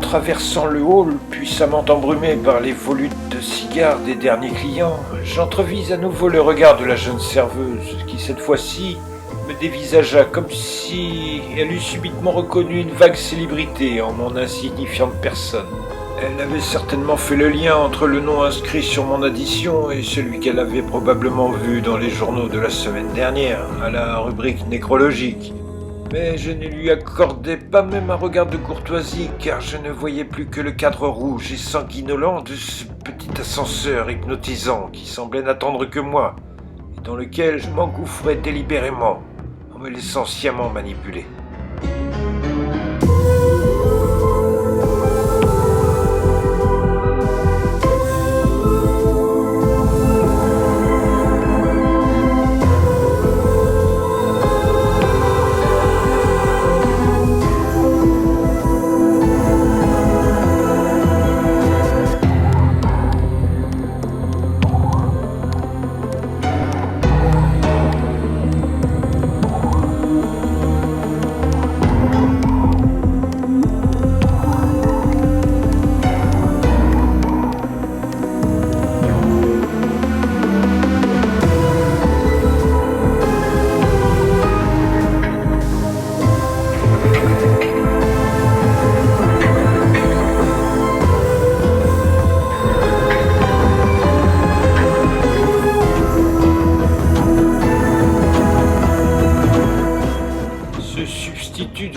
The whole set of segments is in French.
Traversant le hall, puissamment embrumé par les volutes de cigares des derniers clients, j'entrevis à nouveau le regard de la jeune serveuse, qui cette fois-ci me dévisagea comme si elle eût subitement reconnu une vague célébrité en mon insignifiante personne. Elle avait certainement fait le lien entre le nom inscrit sur mon addition et celui qu'elle avait probablement vu dans les journaux de la semaine dernière, à la rubrique nécrologique. Mais je ne lui accordais pas même un regard de courtoisie, car je ne voyais plus que le cadre rouge et sanguinolent de ce petit ascenseur hypnotisant qui semblait n'attendre que moi, et dans lequel je m'engouffrais délibérément, en me laissant sciemment manipuler.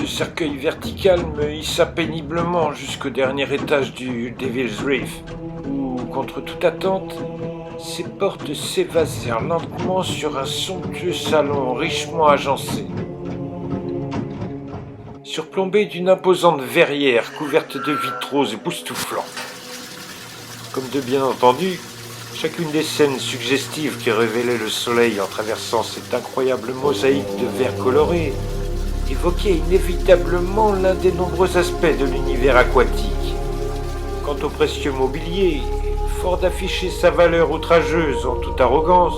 Cercueil vertical me hissa péniblement jusqu'au dernier étage du Devil's Reef, où, contre toute attente, ses portes s'évasèrent lentement sur un somptueux salon richement agencé, surplombé d'une imposante verrière couverte de vitraux époustouflants. Comme de bien entendu, chacune des scènes suggestives qui révélaient le soleil en traversant cette incroyable mosaïque de verre coloré évoquait inévitablement l'un des nombreux aspects de l'univers aquatique. Quant au précieux mobilier, fort d'afficher sa valeur outrageuse en toute arrogance,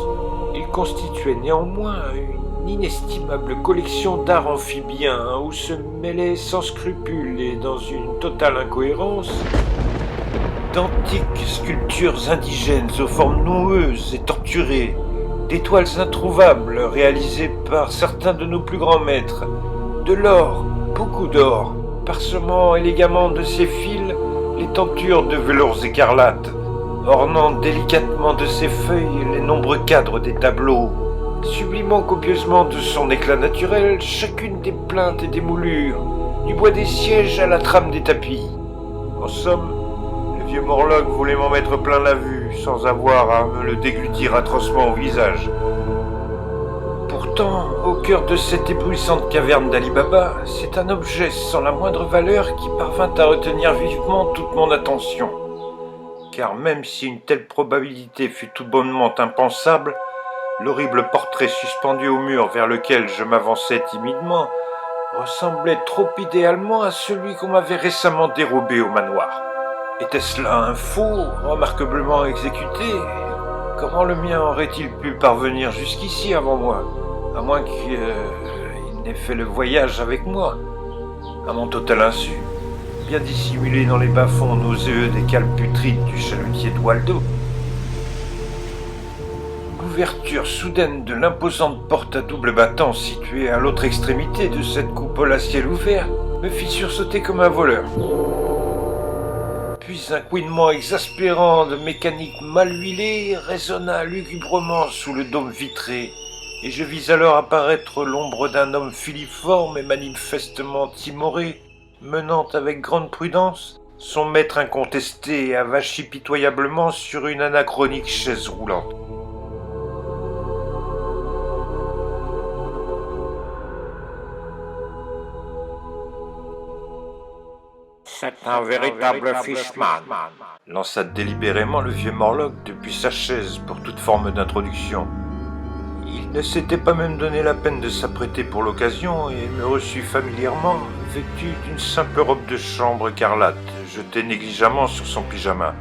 il constituait néanmoins une inestimable collection d'art amphibien où se mêlaient sans scrupule et dans une totale incohérence d'antiques sculptures indigènes aux formes noueuses et torturées, d'étoiles introuvables réalisées par certains de nos plus grands maîtres, de l'or, beaucoup d'or, parsemant élégamment de ses fils les tentures de velours écarlates, ornant délicatement de ses feuilles les nombreux cadres des tableaux, sublimant copieusement de son éclat naturel chacune des plinthes et des moulures, du bois des sièges à la trame des tapis. En somme, le vieux Morlock voulait m'en mettre plein la vue, sans avoir à me le déglutir atrocement au visage. Pourtant, au cœur de cette éblouissante caverne d'Ali Baba, c'est un objet sans la moindre valeur qui parvint à retenir vivement toute mon attention. Car même si une telle probabilité fut tout bonnement impensable, l'horrible portrait suspendu au mur vers lequel je m'avançais timidement ressemblait trop idéalement à celui qu'on m'avait récemment dérobé au manoir. Était-ce là un faux, remarquablement exécuté ? Comment le mien aurait-il pu parvenir jusqu'ici avant moi ? À moins qu'il n'ait fait le voyage avec moi, à mon total insu, bien dissimulé dans les bas-fonds nauséeux des cales putrides du chalutier de Waldo. L'ouverture soudaine de l'imposante porte à double battant située à l'autre extrémité de cette coupole à ciel ouvert me fit sursauter comme un voleur. puis un couinement exaspérant de mécanique mal huilée résonna lugubrement sous le dôme vitré, et je vis alors apparaître l'ombre d'un homme filiforme et manifestement timoré, menant avec grande prudence son maître incontesté avachi pitoyablement sur une anachronique chaise roulante. C'est un véritable fishman, Lança délibérément le vieux Morlock depuis sa chaise pour toute forme d'introduction. Il ne s'était pas même donné la peine de s'apprêter pour l'occasion et me reçut familièrement, vêtu d'une simple robe de chambre écarlate, jetée négligemment sur son pyjama.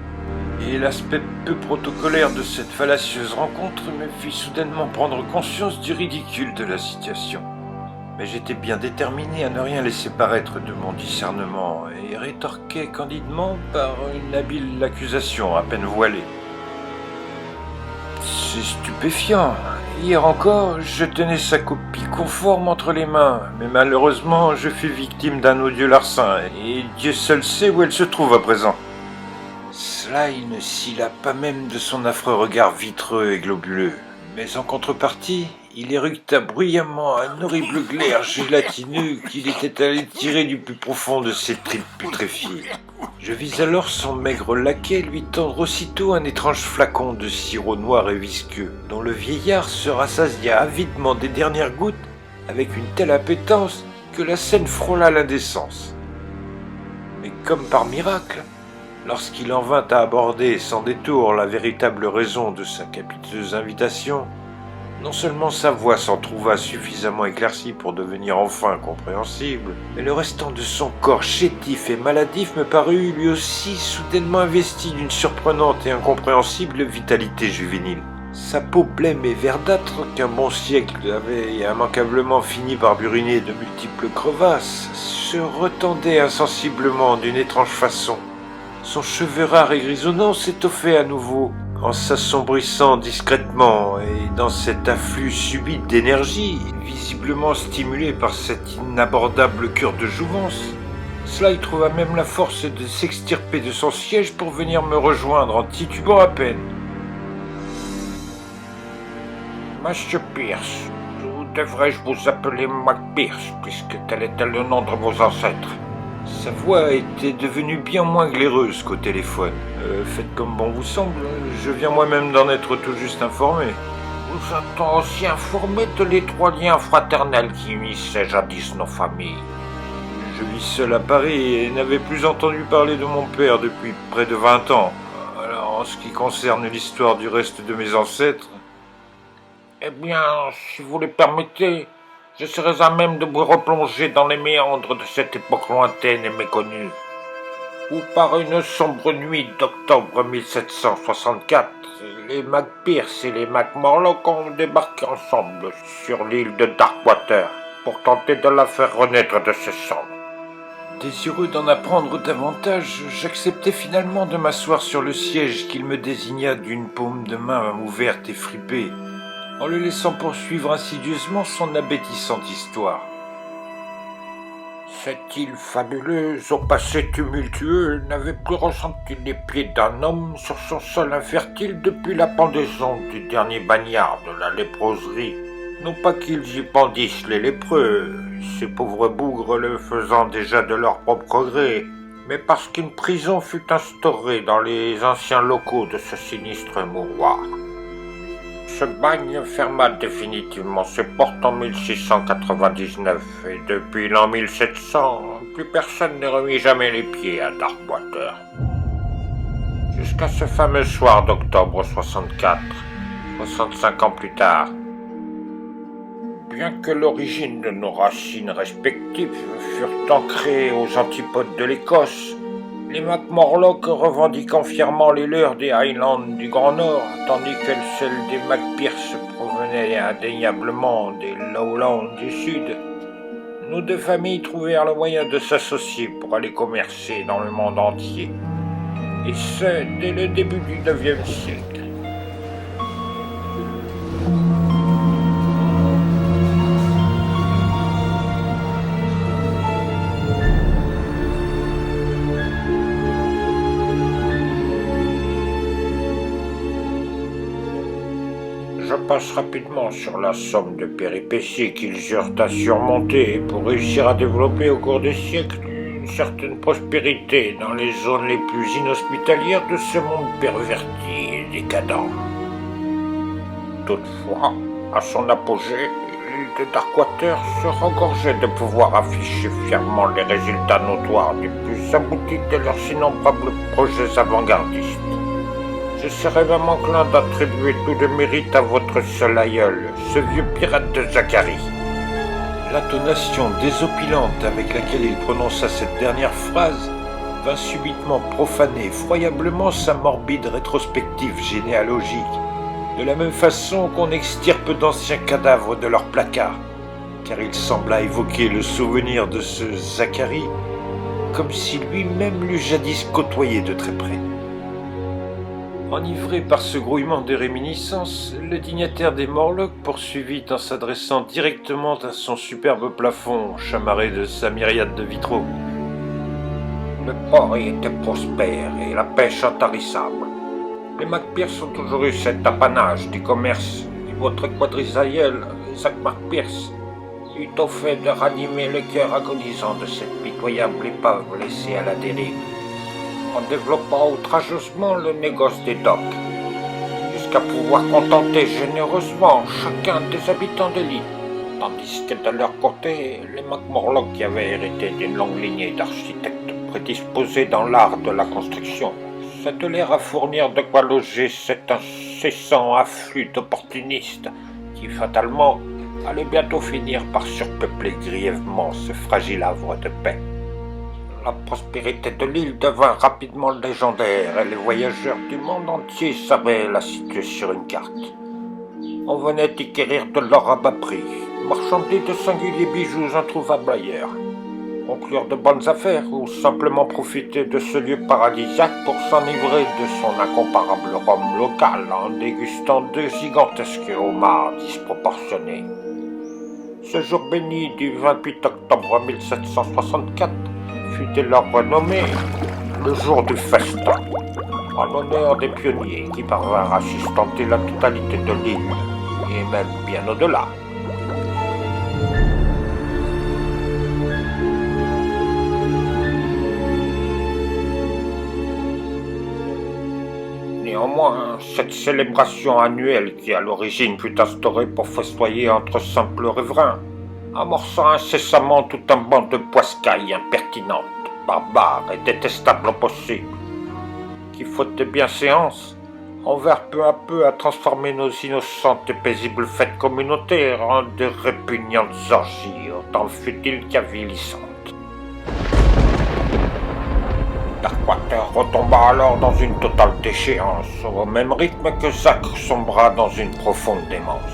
Et l'aspect peu protocolaire de cette fallacieuse rencontre me fit soudainement prendre conscience du ridicule de la situation. Mais j'étais bien déterminé à ne rien laisser paraître de mon discernement et rétorquai candidement par une habile accusation à peine voilée. C'est stupéfiant. Hier encore, je tenais sa copie conforme entre les mains, mais malheureusement, je fus victime d'un odieux larcin, et Dieu seul sait où elle se trouve à présent. Sly ne scilla pas même de son affreux regard vitreux et globuleux, mais en contrepartie, il éructa bruyamment un horrible glaire gélatineux qu'il était allé tirer du plus profond de ses tripes putréfiées. Je vis alors son maigre laquais lui tendre aussitôt un étrange flacon de sirop noir et visqueux, dont le vieillard se rassasia avidement des dernières gouttes avec une telle appétence que la scène frôla l'indécence. Mais comme par miracle, lorsqu'il en vint à aborder sans détour la véritable raison de sa capiteuse invitation, non seulement sa voix s'en trouva suffisamment éclaircie pour devenir enfin compréhensible, mais le restant de son corps chétif et maladif me parut lui aussi soudainement investi d'une surprenante et incompréhensible vitalité juvénile. Sa peau blême et verdâtre, qu'un bon siècle avait immanquablement fini par buriner de multiples crevasses, se retendait insensiblement d'une étrange façon. Son cheveu rare et grisonnant s'étoffait à nouveau, en s'assombrissant discrètement, et dans cet afflux subit d'énergie, visiblement stimulé par cette inabordable cure de jouvence, Sly trouva même la force de s'extirper de son siège pour venir me rejoindre en titubant à peine. Monsieur Pierce, ou devrais-je vous appeler McPierce, puisque tel était le nom de vos ancêtres? Sa voix était devenue bien moins glaireuse qu'au téléphone. Faites comme bon vous semble, je viens moi-même d'en être tout juste informé. Vous êtes aussi informé de l'étroit lien fraternel qui unissait jadis nos familles. Je vis seul à Paris et n'avais plus entendu parler de mon père depuis près de 20 ans. Alors, en ce qui concerne l'histoire du reste de mes ancêtres... Eh bien, si vous le permettez, je serais à même de vous replonger dans les méandres de cette époque lointaine et méconnue, où par une sombre nuit d'octobre 1764, les McPierce et les McMorlock ont débarqué ensemble sur l'île de Darkwater pour tenter de la faire renaître de ses cendres. Désireux d'en apprendre davantage, j'acceptai finalement de m'asseoir sur le siège qu'il me désigna d'une paume de main ouverte et fripée, en le laissant poursuivre insidieusement son abétissante histoire. Cette île fabuleuse, au passé tumultueux, n'avait plus ressenti les pieds d'un homme sur son sol infertile depuis la pendaison du dernier bagnard de la léproserie. Non pas qu'ils y pendissent les lépreux, ces pauvres bougres le faisant déjà de leur propre gré, mais parce qu'une prison fut instaurée dans les anciens locaux de ce sinistre mouroir. Ce bagne ferma définitivement ses portes en 1699 et depuis l'an 1700, plus personne ne remit jamais les pieds à Darkwater. Jusqu'à ce fameux soir d'octobre 64, 65 ans plus tard. Bien que l'origine de nos racines respectives furent ancrées aux antipodes de l'Écosse, les McMorlock revendiquant fièrement les leurs des Highlands du Grand Nord, tandis que celles des McPierce provenaient indéniablement des Lowlands du Sud, nos deux familles trouvèrent le moyen de s'associer pour aller commercer dans le monde entier, et ce, dès le début du IXe siècle. Je passe rapidement sur la somme de péripéties qu'ils eurent à surmonter pour réussir à développer au cours des siècles une certaine prospérité dans les zones les plus inhospitalières de ce monde perverti et décadent. Toutefois, à son apogée, l'île de Darkwater se regorgeait de pouvoir afficher fièrement les résultats notoires du plus abouti de leurs innombrables projets avant-gardistes. Je serais même enclin d'attribuer tout le mérite à votre seul aïeul, ce vieux pirate de Zacharie. L'intonation désopilante avec laquelle il prononça cette dernière phrase vint subitement profaner effroyablement sa morbide rétrospective généalogique, de la même façon qu'on extirpe d'anciens cadavres de leur placard, car il sembla évoquer le souvenir de ce Zacharie comme si lui-même l'eût jadis côtoyé de très près. Enivré par ce grouillement des réminiscences, le dignitaire des Morlocks poursuivit en s'adressant directement à son superbe plafond chamarré de sa myriade de vitraux. Le port y était prospère et la pêche intarissable. Les MacPierce ont toujours eu cet apanage du commerce, et votre quadrisaïeul, Zach MacPierce, eut au fait de ranimer le cœur agonisant de cette pitoyable épave laissée à la dérive, en développant outrageusement le négoce des docks, jusqu'à pouvoir contenter généreusement chacun des habitants de l'île, tandis que de leur côté, les MacMorlocks qui avaient hérité d'une longue lignée d'architectes prédisposés dans l'art de la construction, s'attelèrent à fournir de quoi loger cet incessant afflux d'opportunistes qui, fatalement, allait bientôt finir par surpeupler grièvement ce fragile havre de paix. La prospérité de l'île devint rapidement légendaire et les voyageurs du monde entier savaient la situer sur une carte. On venait y quérir de l'or à bas prix, marchander de singuliers bijoux introuvables ailleurs, conclure de bonnes affaires ou simplement profiter de ce lieu paradisiaque pour s'enivrer de son incomparable rhum local en dégustant deux gigantesques homards disproportionnés. Ce jour béni du 28 octobre 1764 fut dès lors renommé le jour du festin, en honneur des pionniers qui parvinrent à sustenter la totalité de l'île, et même bien au-delà. Néanmoins, cette célébration annuelle qui à l'origine fut instaurée pour festoyer entre simples riverains, amorça incessamment tout un banc de poiscailles impertinentes, barbares et détestables au possible, qui, faute de bienséance, en vinrent peu à peu à transformer nos innocentes et paisibles fêtes communautaires en de répugnantes orgies, autant futiles qu'avilissantes. Darkwater retomba alors dans une totale déchéance, au même rythme que Zach sombra dans une profonde démence.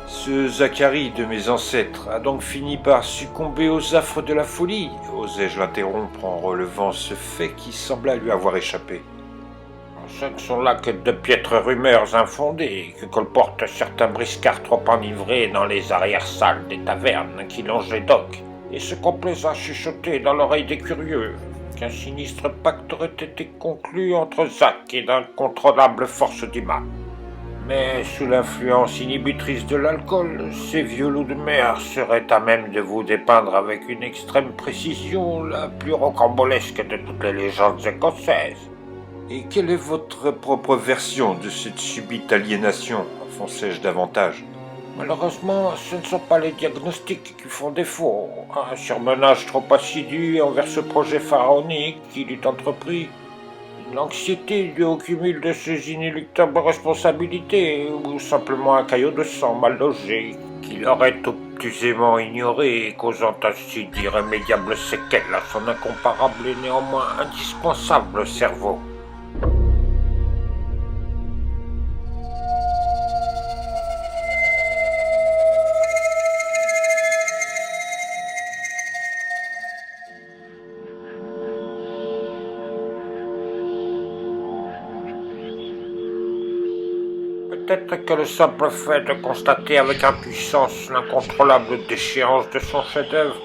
Ce Zacharie de mes ancêtres a donc fini par succomber aux affres de la folie, osai-je l'interrompre en relevant ce fait qui sembla lui avoir échappé. Ce ne sont là que de piètres rumeurs infondées que colportent certains briscards trop enivrés dans les arrière-salles des tavernes qui longent les docks, et se complaisent à chuchoter dans l'oreille des curieux qu'un sinistre pacte aurait été conclu entre Zach et d'incontrôlables forces du mal. Mais sous l'influence inhibitrice de l'alcool, ces vieux loups de mer seraient à même de vous dépeindre avec une extrême précision la plus rocambolesque de toutes les légendes écossaises. Et quelle est votre propre version de cette subite aliénation, enfonçai-je davantage? Malheureusement, ce ne sont pas les diagnostics qui font défaut. Un surmenage trop assidu envers ce projet pharaonique qu'il eut entrepris, l'anxiété due au cumul de ces inéluctables responsabilités, ou simplement un caillot de sang mal logé, qu'il aurait obtusément ignoré, causant ainsi d'irrémédiables séquelles à son incomparable et néanmoins indispensable cerveau. Peut-être que le simple fait de constater avec impuissance l'incontrôlable déchéance de son chef-d'œuvre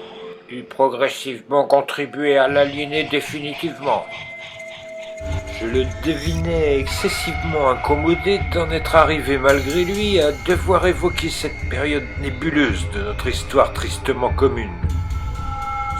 eut progressivement contribué à l'aliéner définitivement. Je le devinais excessivement incommodé d'en être arrivé malgré lui à devoir évoquer cette période nébuleuse de notre histoire tristement commune.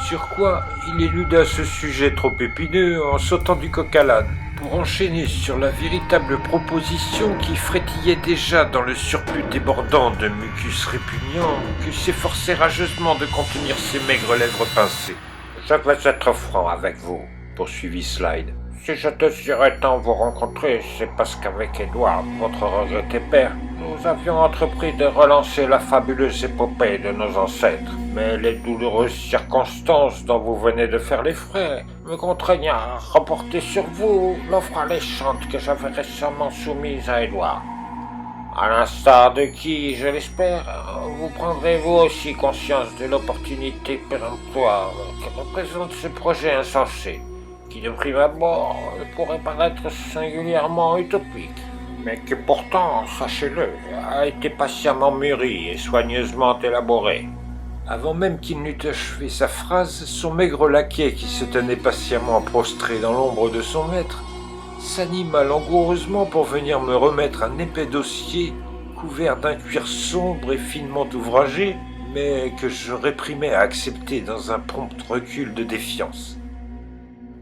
Sur quoi il éluda ce sujet trop épineux en sautant du coq à l'âne, pour enchaîner sur la véritable proposition qui frétillait déjà dans le surplus débordant de mucus répugnant que s'efforçait rageusement de contenir ses maigres lèvres pincées. « Je vais être franc avec vous, » poursuivit Slide. « Si je désirais tant vous rencontrer, c'est parce qu'avec Edward, votre regretté père, nous avions entrepris de relancer la fabuleuse épopée de nos ancêtres. Mais les douloureuses circonstances dont vous venez de faire les frais me contraignent à reporter sur vous l'offre alléchante que j'avais récemment soumise à Edward. À l'instar de qui, je l'espère, vous prendrez vous aussi conscience de l'opportunité péremptoire que représente ce projet insensé, qui de prime abord pourrait paraître singulièrement utopique, mais qui pourtant, sachez-le, a été patiemment mûri et soigneusement élaboré. » Avant même qu'il n'eût achevé sa phrase, son maigre laquais, qui se tenait patiemment prostré dans l'ombre de son maître, s'anima langoureusement pour venir me remettre un épais dossier couvert d'un cuir sombre et finement ouvragé, mais que je réprimais à accepter dans un prompt recul de défiance.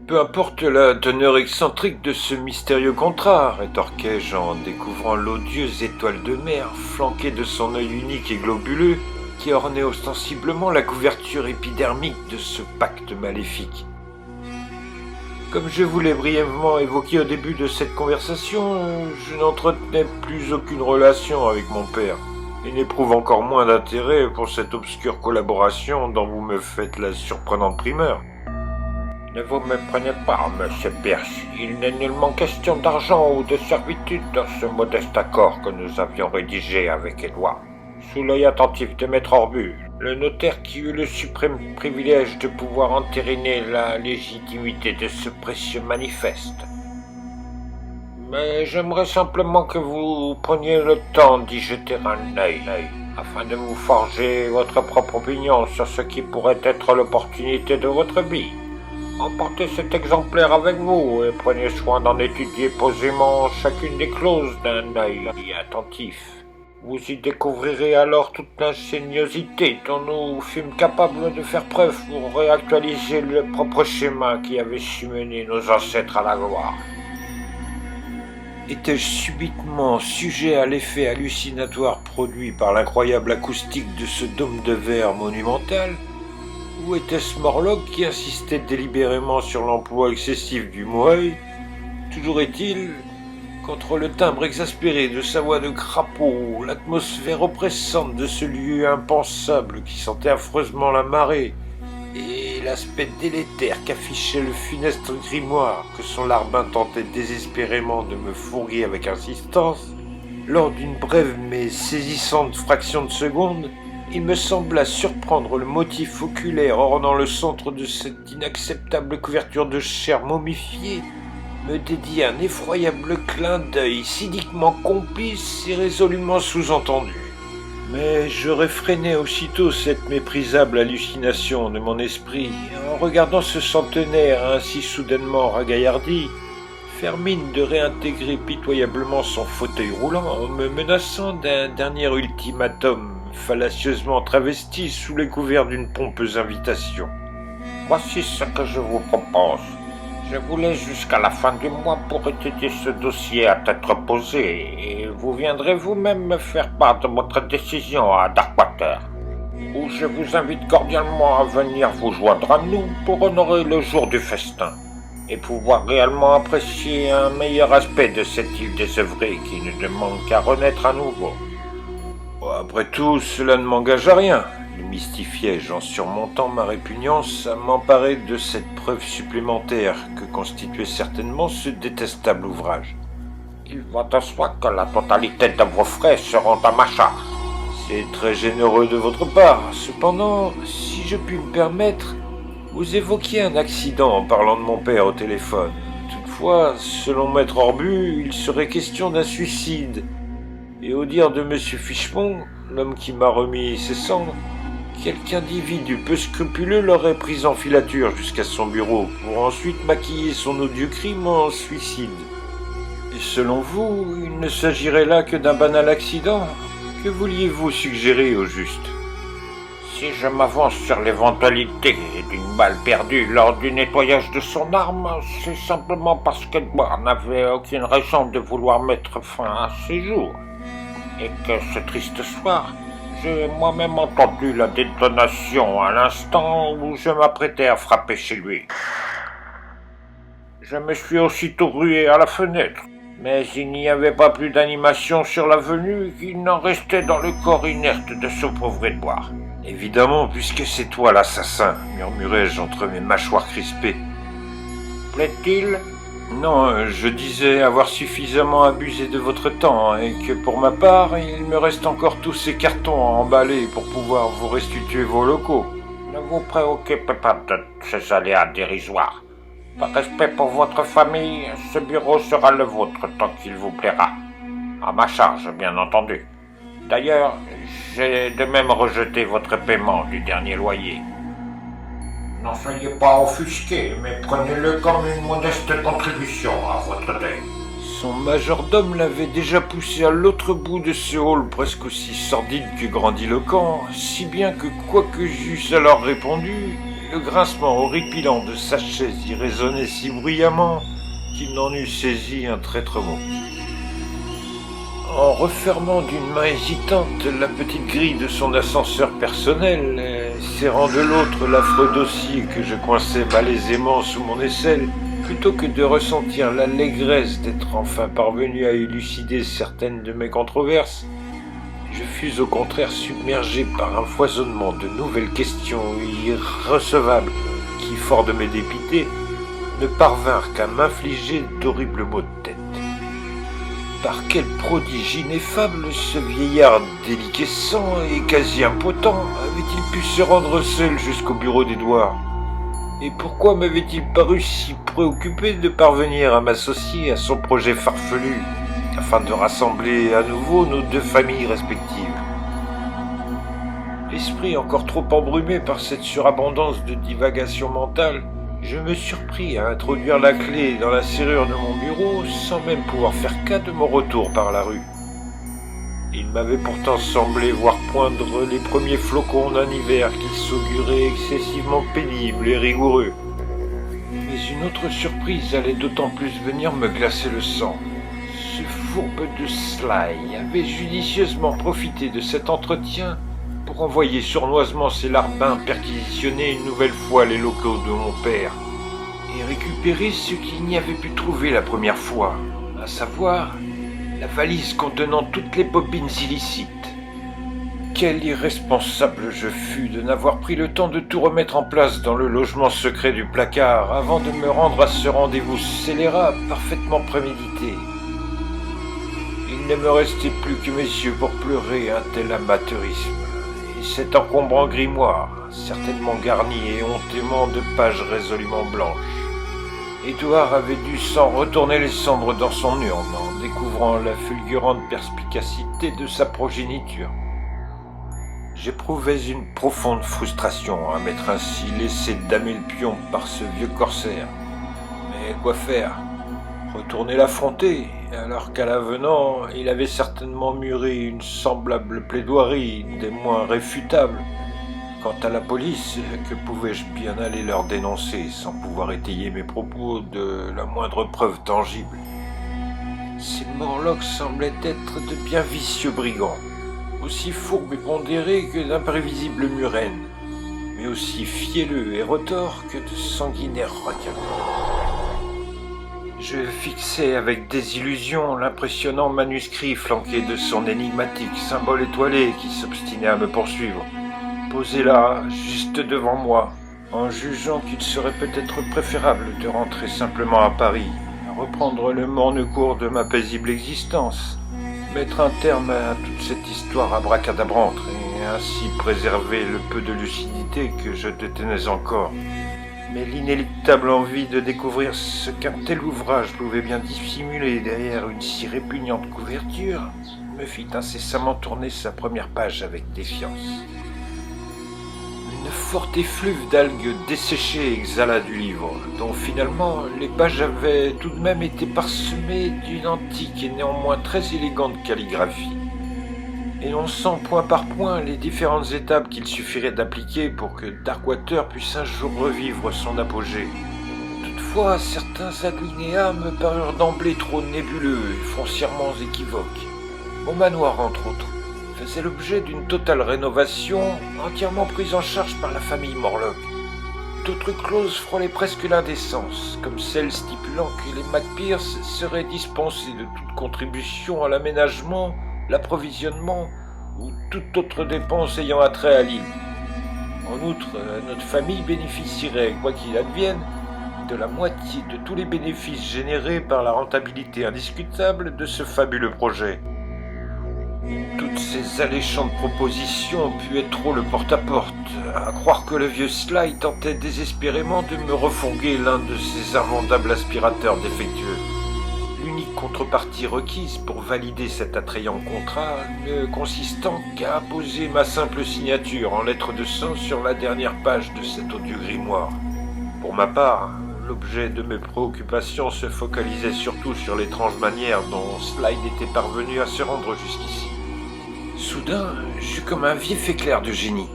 Peu importe la teneur excentrique de ce mystérieux contrat, rétorquai-je en découvrant l'odieuse étoile de mer flanquée de son œil unique et globuleux qui ornait ostensiblement la couverture épidermique de ce pacte maléfique. Comme je vous l'ai brièvement évoqué au début de cette conversation, je n'entretenais plus aucune relation avec mon père et n'éprouve encore moins d'intérêt pour cette obscure collaboration dont vous me faites la surprenante primeur. Ne vous méprenez pas, monsieur Pierce. Il n'est nullement question d'argent ou de servitude dans ce modeste accord que nous avions rédigé avec Edouard. Sous l'œil attentif de Maître Orbu, le notaire qui eut le suprême privilège de pouvoir entériner la légitimité de ce précieux manifeste. Mais j'aimerais simplement que vous preniez le temps d'y jeter un œil, afin de vous forger votre propre opinion sur ce qui pourrait être l'opportunité de votre vie. Emportez cet exemplaire avec vous et prenez soin d'en étudier posément chacune des clauses d'un œil attentif. Vous y découvrirez alors toute l'ingéniosité dont nous fûmes capables de faire preuve pour réactualiser le propre schéma qui avait su mener nos ancêtres à la gloire. Étais-je subitement sujet à l'effet hallucinatoire produit par l'incroyable acoustique de ce dôme de verre monumental? Ou était-ce Morlock qui insistait délibérément sur l'emploi excessif du mot œil? Toujours est-il qu'entre le timbre exaspéré de sa voix de crapaud, l'atmosphère oppressante de ce lieu impensable qui sentait affreusement la marée, et l'aspect délétère qu'affichait le funeste grimoire que son larbin tentait désespérément de me fourguer avec insistance, lors d'une brève mais saisissante fraction de seconde, il me sembla surprendre le motif oculaire ornant le centre de cette inacceptable couverture de chair momifiée, me dédier un effroyable clin d'œil cyniquement complice et résolument sous-entendu. Mais je réfrénai aussitôt cette méprisable hallucination de mon esprit en regardant ce centenaire ainsi soudainement ragaillardi faire mine de réintégrer pitoyablement son fauteuil roulant en me menaçant d'un dernier ultimatum fallacieusement travesti sous les couverts d'une pompeuse invitation. Voici ce que je vous propose. Je vous laisse jusqu'à la fin du mois pour étudier ce dossier à tête reposée et vous viendrez vous-même me faire part de votre décision à Darkwater, où je vous invite cordialement à venir vous joindre à nous pour honorer le jour du festin et pouvoir réellement apprécier un meilleur aspect de cette île désœuvrée qui ne demande qu'à renaître à nouveau. Après tout, cela ne m'engage à rien, me mystifiai-je en surmontant ma répugnance à m'emparer de cette preuve supplémentaire que constituait certainement ce détestable ouvrage. Il va de soi que la totalité de vos frais seront à ma charge. C'est très généreux de votre part. Cependant, si je puis me permettre, vous évoquiez un accident en parlant de mon père au téléphone. Toutefois, selon Maître Orbu, il serait question d'un suicide. Et au dire de M. Fichemont, l'homme qui m'a remis ses cendres, Quelque individu peu scrupuleux l'aurait pris en filature jusqu'à son bureau pour ensuite maquiller son odieux crime en suicide. Et selon vous, il ne s'agirait là que d'un banal accident? Que vouliez-vous suggérer au juste? Si je m'avance sur l'éventualité d'une balle perdue lors du nettoyage de son arme, c'est simplement parce qu'Edward n'avait aucune raison de vouloir mettre fin à ses jours. Et que ce triste soir, j'ai moi-même entendu la détonation à l'instant où je m'apprêtais à frapper chez lui. Je me suis aussitôt rué à la fenêtre, mais il n'y avait pas plus d'animation sur l'avenue qu'il n'en restait dans le corps inerte de ce pauvre Edward. Évidemment, puisque c'est toi l'assassin, murmurai-je entre mes mâchoires crispées. Plaît-il ? Non, je disais avoir suffisamment abusé de votre temps et que pour ma part, il me reste encore tous ces cartons à emballer pour pouvoir vous restituer vos locaux. Ne vous préoccupez pas de ces aléas dérisoires. Par respect pour votre famille, ce bureau sera le vôtre tant qu'il vous plaira. À ma charge, bien entendu. D'ailleurs, j'ai de même rejeté votre paiement du dernier loyer. N'en soyez pas offusqué, mais prenez-le comme une modeste contribution à votre deuil. Son majordome l'avait déjà poussé à l'autre bout de ce hall presque aussi sordide que grandiloquent, si bien que quoi que j'eusse alors répondu, le grincement horripilant de sa chaise y résonnait si bruyamment qu'il n'en eût saisi un traître mot. En refermant d'une main hésitante la petite grille de son ascenseur personnel, serrant de l'autre l'affreux dossier que je coinçais malaisément sous mon aisselle, plutôt que de ressentir l'allégresse d'être enfin parvenu à élucider certaines de mes controverses, je fus au contraire submergé par un foisonnement de nouvelles questions irrecevables qui, fort de me dépiter, ne parvinrent qu'à m'infliger d'horribles maux de tête. Par quel prodige ineffable ce vieillard déliquescent et quasi impotent avait-il pu se rendre seul jusqu'au bureau d'Edward? Et pourquoi m'avait-il paru si préoccupé de parvenir à m'associer à son projet farfelu, afin de rassembler à nouveau nos deux familles respectives? L'esprit encore trop embrumé par cette surabondance de divagations mentales, je me surpris à introduire la clé dans la serrure de mon bureau sans même pouvoir faire cas de mon retour par la rue. Il m'avait pourtant semblé voir poindre les premiers flocons d'un hiver qui s'augurait excessivement pénible et rigoureux. Mais une autre surprise allait d'autant plus venir me glacer le sang. Ce fourbe de Sly avait judicieusement profité de cet entretien pour envoyer sournoisement ses larbins perquisitionner une nouvelle fois les locaux de mon père et récupérer ce qu'il n'y avait pu trouver la première fois, à savoir la valise contenant toutes les bobines illicites. Quel irresponsable je fus de n'avoir pris le temps de tout remettre en place dans le logement secret du placard avant de me rendre à ce rendez-vous scélérat parfaitement prémédité. Il ne me restait plus que mes yeux pour pleurer un tel amateurisme. Et cet encombrant grimoire, certainement garni et hontément de pages résolument blanches. Édouard avait dû s'en retourner les cendres dans son urne en découvrant la fulgurante perspicacité de sa progéniture. J'éprouvais une profonde frustration à m'être ainsi laissé damer le pion par ce vieux corsaire. Mais quoi faire? Retourner l'affronter, alors qu'à l'avenant, il avait certainement mûri une semblable plaidoirie des moins réfutables. Quant à la police, que pouvais-je bien aller leur dénoncer sans pouvoir étayer mes propos de la moindre preuve tangible? Ces Morlocks semblaient être de bien vicieux brigands, aussi fourbes et pondérés que d'imprévisibles murènes, mais aussi fielleux et retors que de sanguinaires requins. Je fixais avec désillusion l'impressionnant manuscrit flanqué de son énigmatique symbole étoilé qui s'obstinait à me poursuivre, posé là, juste devant moi, en jugeant qu'il serait peut-être préférable de rentrer simplement à Paris, reprendre le morne cours de ma paisible existence, mettre un terme à toute cette histoire abracadabrante et ainsi préserver le peu de lucidité que je détenais encore. Mais l'inéluctable envie de découvrir ce qu'un tel ouvrage pouvait bien dissimuler derrière une si répugnante couverture me fit incessamment tourner sa première page avec défiance. Une forte effluve d'algues desséchées exhala du livre, dont finalement les pages avaient tout de même été parsemées d'une antique et néanmoins très élégante calligraphie. Et on sent point par point les différentes étapes qu'il suffirait d'appliquer pour que Darkwater puisse un jour revivre son apogée. Toutefois, certains alinéas me parurent d'emblée trop nébuleux et foncièrement équivoques. Mon manoir, entre autres, faisait l'objet d'une totale rénovation entièrement prise en charge par la famille Morlock. D'autres clauses frôlaient presque l'indécence, comme celle stipulant que les McPierce seraient dispensés de toute contribution à l'aménagement, l'approvisionnement ou toute autre dépense ayant attrait à l'île. En outre, notre famille bénéficierait, quoi qu'il advienne, de la moitié de tous les bénéfices générés par la rentabilité indiscutable de ce fabuleux projet. Toutes ces alléchantes propositions pu être trop le porte-à-porte, à croire que le vieux Sly tentait désespérément de me refourguer l'un de ses invendables aspirateurs défectueux. L'unique contrepartie requise pour valider cet attrayant contrat ne consistant qu'à apposer ma simple signature en lettres de sang sur la dernière page de cet odieux grimoire. Pour ma part, l'objet de mes préoccupations se focalisait surtout sur l'étrange manière dont Slide était parvenu à se rendre jusqu'ici. Soudain, j'eus comme un vif éclair de génie.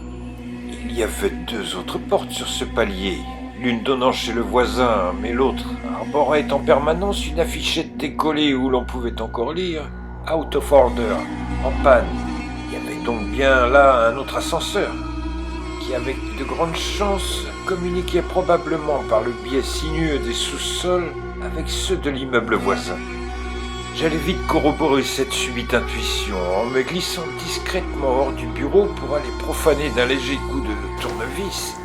Il y avait 2 autres portes sur ce palier, l'une donnant chez le voisin, mais l'autre arborait en permanence une affichette décollée où l'on pouvait encore lire « Out of order », en panne. Il y avait donc bien là un autre ascenseur, qui avec de grandes chances communiquait probablement par le biais sinueux des sous-sols avec ceux de l'immeuble voisin. J'allais vite corroborer cette subite intuition en me glissant discrètement hors du bureau pour aller profaner d'un léger coup de tournevis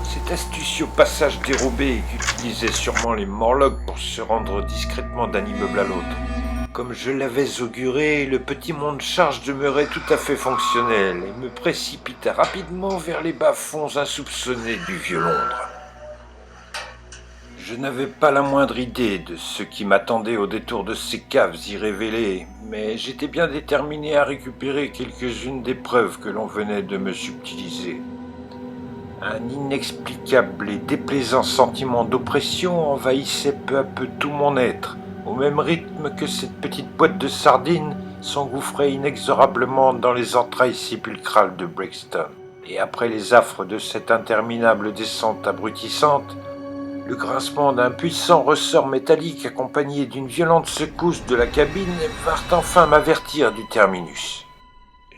cet astucieux passage dérobé qu'utilisaient sûrement les Morlocks pour se rendre discrètement d'un immeuble à l'autre. Comme je l'avais auguré, le petit monte-charge demeurait tout à fait fonctionnel et me précipita rapidement vers les bas-fonds insoupçonnés du vieux Londres. Je n'avais pas la moindre idée de ce qui m'attendait au détour de ces caves irrévélées, mais j'étais bien déterminé à récupérer quelques-unes des preuves que l'on venait de me subtiliser. Un inexplicable et déplaisant sentiment d'oppression envahissait peu à peu tout mon être, au même rythme que cette petite boîte de sardines s'engouffrait inexorablement dans les entrailles sépulcrales de Brixton. Et après les affres de cette interminable descente abrutissante, le grincement d'un puissant ressort métallique accompagné d'une violente secousse de la cabine vinrent enfin m'avertir du terminus.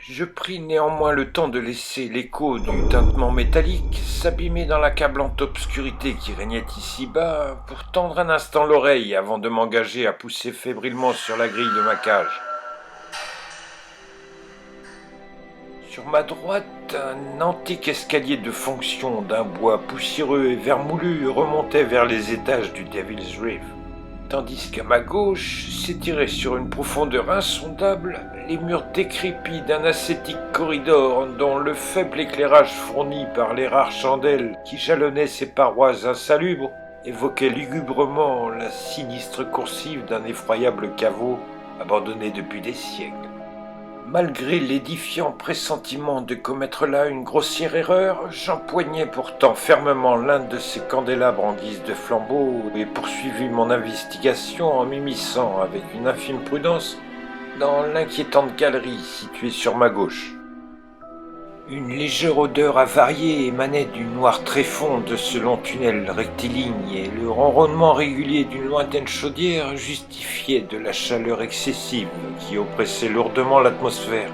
Je pris néanmoins le temps de laisser l'écho du tintement métallique s'abîmer dans l'accablante obscurité qui régnait ici-bas pour tendre un instant l'oreille avant de m'engager à pousser fébrilement sur la grille de ma cage. Sur ma droite, un antique escalier de fonction d'un bois poussiéreux et vermoulu remontait vers les étages du Devil's Reef, tandis qu'à ma gauche s'étiraient sur une profondeur insondable les murs décrépits d'un ascétique corridor dont le faible éclairage fourni par les rares chandelles qui jalonnaient ses parois insalubres évoquait lugubrement la sinistre coursive d'un effroyable caveau abandonné depuis des siècles. Malgré l'édifiant pressentiment de commettre là une grossière erreur, j'empoignai pourtant fermement l'un de ces candélabres en guise de flambeau et poursuivis mon investigation en m'immisçant avec une infime prudence dans l'inquiétante galerie située sur ma gauche. Une légère odeur avariée émanait du noir tréfonds de ce long tunnel rectiligne et le ronronnement régulier d'une lointaine chaudière justifiait de la chaleur excessive qui oppressait lourdement l'atmosphère.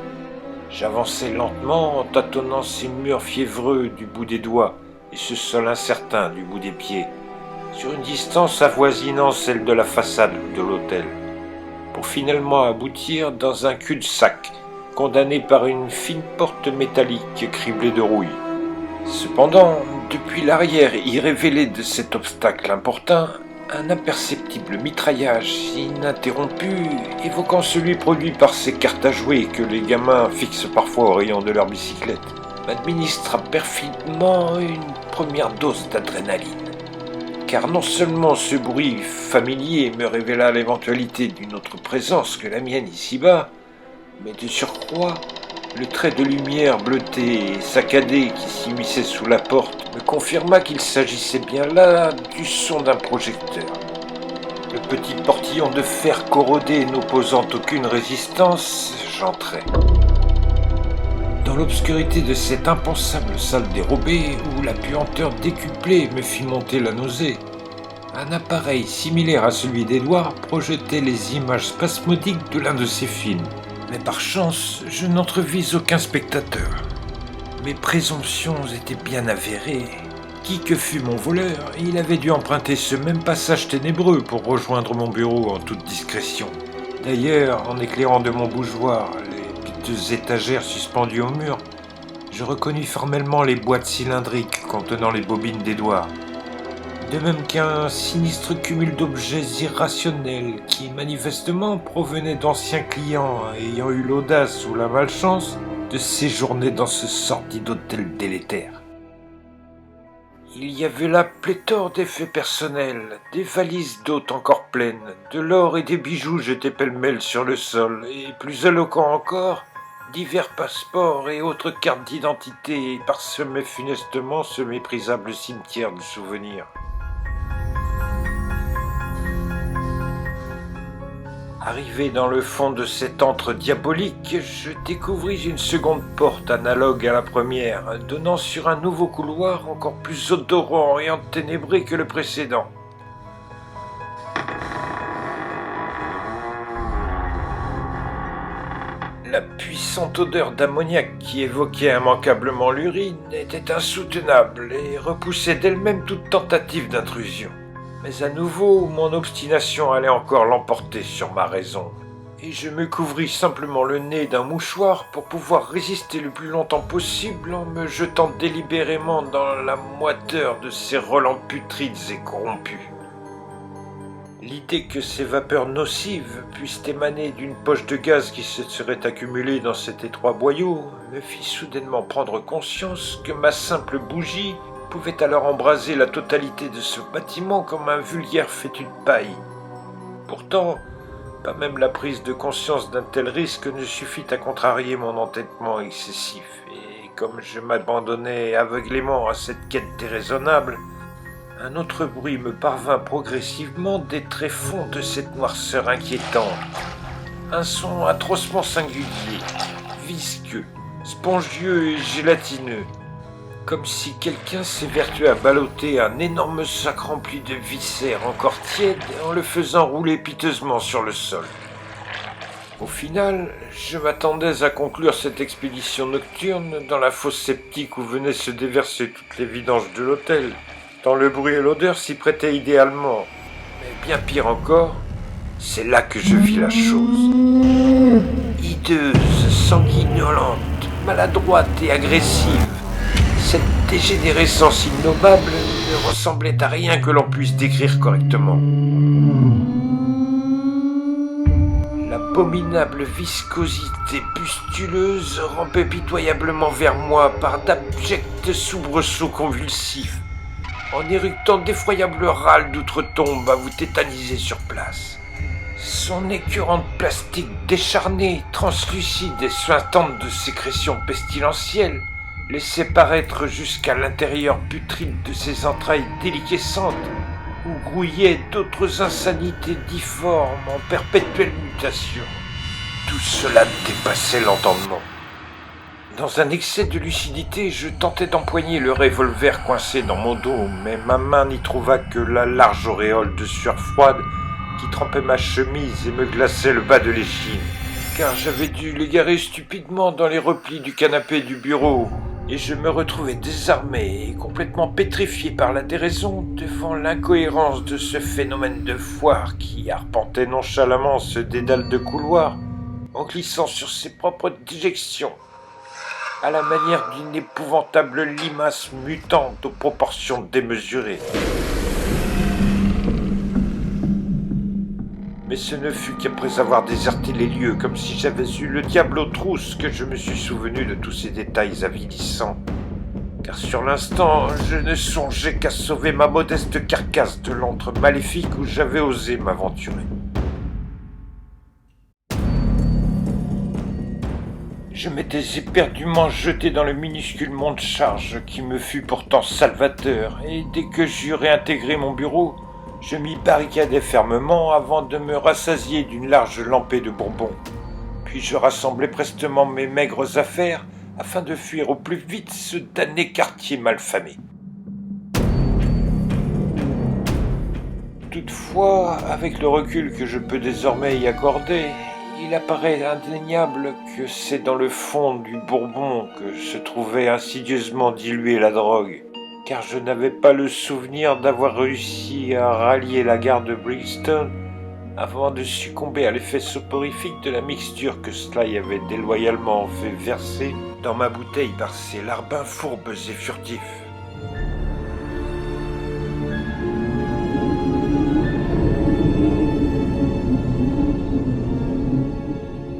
J'avançai lentement en tâtonnant ces murs fiévreux du bout des doigts et ce sol incertain du bout des pieds, sur une distance avoisinant celle de la façade de l'hôtel, pour finalement aboutir dans un cul-de-sac condamné par une fine porte métallique criblée de rouille. Cependant, depuis l'arrière irrévélé de cet obstacle importun, un imperceptible mitraillage ininterrompu, évoquant celui produit par ces cartes à jouer que les gamins fixent parfois au rayon de leur bicyclette, m'administra perfidement une première dose d'adrénaline. Car non seulement ce bruit familier me révéla l'éventualité d'une autre présence que la mienne ici-bas, mais de surcroît, Le trait de lumière bleutée et saccadé qui s'immisçait sous la porte me confirma qu'il s'agissait bien là du son d'un projecteur. Le petit portillon de fer corrodé n'opposant aucune résistance, j'entrai. Dans l'obscurité de cette impensable salle dérobée, où la puanteur décuplée me fit monter la nausée, un appareil similaire à celui d'Edouard projetait les images spasmodiques de l'un de ses films. Mais par chance, je n'entrevis aucun spectateur. Mes présomptions étaient bien avérées. Qui que fût mon voleur, il avait dû emprunter ce même passage ténébreux pour rejoindre mon bureau en toute discrétion. D'ailleurs, en éclairant de mon bougeoir les piteuses étagères suspendues au mur, je reconnus formellement les boîtes cylindriques contenant les bobines d'Edouard. De même qu'un sinistre cumul d'objets irrationnels qui manifestement provenaient d'anciens clients ayant eu l'audace ou la malchance de séjourner dans ce sordide hôtel délétère. Il y avait là pléthore d'effets personnels, des valises d'hôtes encore pleines, de l'or et des bijoux jetés pêle-mêle sur le sol, et plus éloquent encore, divers passeports et autres cartes d'identité parsemaient funestement ce méprisable cimetière de souvenirs. Arrivé dans le fond de cet antre diabolique, je découvris une seconde porte analogue à la première, donnant sur un nouveau couloir encore plus odorant et enténébré que le précédent. La puissante odeur d'ammoniac qui évoquait immanquablement l'urine était insoutenable et repoussait d'elle-même toute tentative d'intrusion. Mais à nouveau, mon obstination allait encore l'emporter sur ma raison, et je me couvris simplement le nez d'un mouchoir pour pouvoir résister le plus longtemps possible en me jetant délibérément dans la moiteur de ces relents putrides et corrompus. L'idée que ces vapeurs nocives puissent émaner d'une poche de gaz qui se serait accumulée dans cet étroit boyau me fit soudainement prendre conscience que ma simple bougie pouvait alors embraser la totalité de ce bâtiment comme un vulgaire fétu de paille. Pourtant, pas même la prise de conscience d'un tel risque ne suffit à contrarier mon entêtement excessif, et comme je m'abandonnais aveuglément à cette quête déraisonnable, un autre bruit me parvint progressivement des tréfonds de cette noirceur inquiétante. Un son atrocement singulier, visqueux, spongieux et gélatineux, comme si quelqu'un s'évertuait à balloter un énorme sac rempli de viscères encore tièdes en le faisant rouler piteusement sur le sol. Au final, je m'attendais à conclure cette expédition nocturne dans la fosse septique où venaient se déverser toutes les vidanges de l'hôtel, tant le bruit et l'odeur s'y prêtaient idéalement. Mais bien pire encore, c'est là que je vis la chose. Hideuse, sanguinolente, maladroite et agressive, cette dégénérescence innommable ne ressemblait à rien que l'on puisse décrire correctement. L'abominable viscosité pustuleuse rampait pitoyablement vers moi par d'abjects soubresauts convulsifs, en éructant d'effroyables râles d'outre-tombe à vous tétaniser sur place. Son écœurante plastique décharnée, translucide et suintante de sécrétions pestilentielles laissait paraître jusqu'à l'intérieur putride de ses entrailles déliquescentes, où grouillaient d'autres insanités difformes en perpétuelle mutation. Tout cela dépassait l'entendement. Dans un excès de lucidité, je tentais d'empoigner le revolver coincé dans mon dos, mais ma main n'y trouva que la large auréole de sueur froide qui trempait ma chemise et me glaçait le bas de l'échine, car j'avais dû l'égarer stupidement dans les replis du canapé du bureau, et je me retrouvais désarmé et complètement pétrifié par la déraison devant l'incohérence de ce phénomène de foire qui arpentait nonchalamment ce dédale de couloir en glissant sur ses propres déjections, à la manière d'une épouvantable limace mutante aux proportions démesurées. Mais ce ne fut qu'après avoir déserté les lieux, comme si j'avais eu le diable aux trousses, que je me suis souvenu de tous ces détails avilissants. Car sur l'instant, je ne songeais qu'à sauver ma modeste carcasse de l'antre maléfique où j'avais osé m'aventurer. Je m'étais éperdument jeté dans le minuscule monte-charge qui me fut pourtant salvateur, et dès que j'eus réintégré mon bureau, je m'y barricadai fermement avant de me rassasier d'une large lampée de bourbon. Puis je rassemblai prestement mes maigres affaires afin de fuir au plus vite ce damné quartier malfamé. Toutefois, avec le recul que je peux désormais y accorder, il apparaît indéniable que c'est dans le fond du bourbon que se trouvait insidieusement diluée la drogue, car je n'avais pas le souvenir d'avoir réussi à rallier la gare de Brixton avant de succomber à l'effet soporifique de la mixture que Sly avait déloyalement fait verser dans ma bouteille par ses larbins fourbes et furtifs.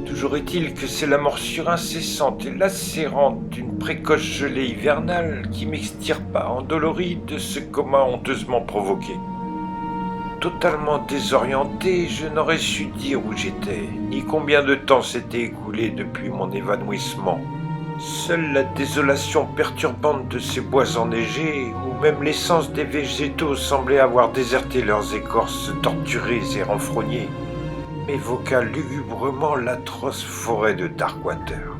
Toujours est-il que c'est la morsure incessante et lacérante d'une précoce gelée hivernale qui m'extirpa endolori de ce coma honteusement provoqué. Totalement désorienté, je n'aurais su dire où j'étais, ni combien de temps s'était écoulé depuis mon évanouissement. Seule la désolation perturbante de ces bois enneigés, où même l'essence des végétaux semblait avoir déserté leurs écorces torturées et renfrognées, m'évoqua lugubrement l'atroce forêt de Darkwater.